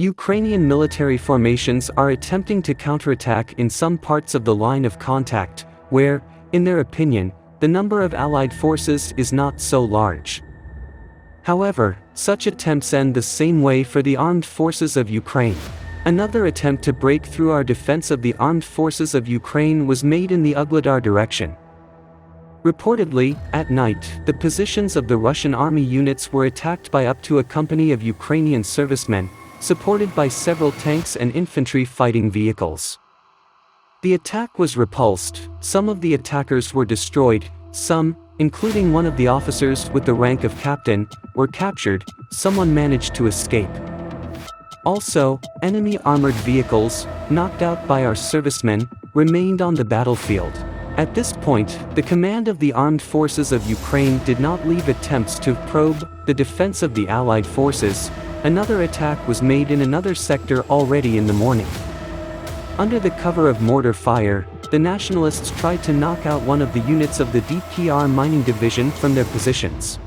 Ukrainian military formations are attempting to counterattack in some parts of the line of contact, where, in their opinion, the number of Allied forces is not so large. However, such attempts end the same way for the armed forces of Ukraine. Another attempt to break through our defense of the armed forces of Ukraine was made in the Ugledar direction. Reportedly, at night, the positions of the Russian army units were attacked by up to a company of Ukrainian servicemen, supported by several tanks and infantry fighting vehicles. The attack was repulsed, some of the attackers were destroyed, some, including one of the officers with the rank of captain, were captured, someone managed to escape. Also, enemy armored vehicles, knocked out by our servicemen, remained on the battlefield. At this point, the command of the armed forces of Ukraine did not leave attempts to probe the defense of the Allied forces. Another attack was made in another sector already in the morning. Under the cover of mortar fire, the nationalists tried to knock out one of the units of the DPR mining division from their positions.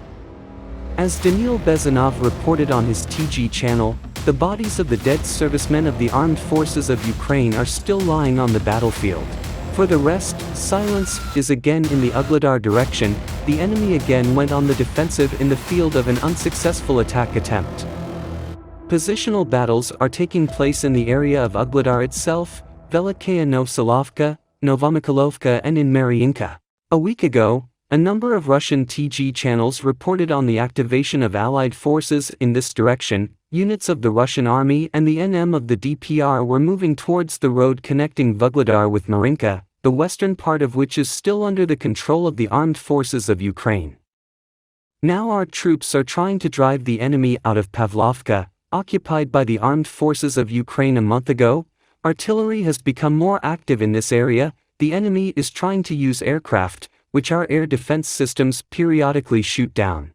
As Daniil Bezanov reported on his TG channel, the bodies of the dead servicemen of the armed forces of Ukraine are still lying on the battlefield. For the rest, silence is again in the Ugledar direction. The enemy again went on the defensive in the field of an unsuccessful attack attempt. Positional battles are taking place in the area of Ugledar itself, Velikaya Novoselovka, Novomikhalovka and in Mariinka. A week ago, a number of Russian TG channels reported on the activation of Allied forces in this direction. Units of the Russian army and the NM of the DPR were moving towards the road connecting Vuhledar with Marinka, the western part of which is still under the control of the armed forces of Ukraine. Now our troops are trying to drive the enemy out of Pavlovka, occupied by the armed forces of Ukraine a month ago. Artillery has become more active in this area. The enemy is trying to use aircraft, which our air defense systems periodically shoot down.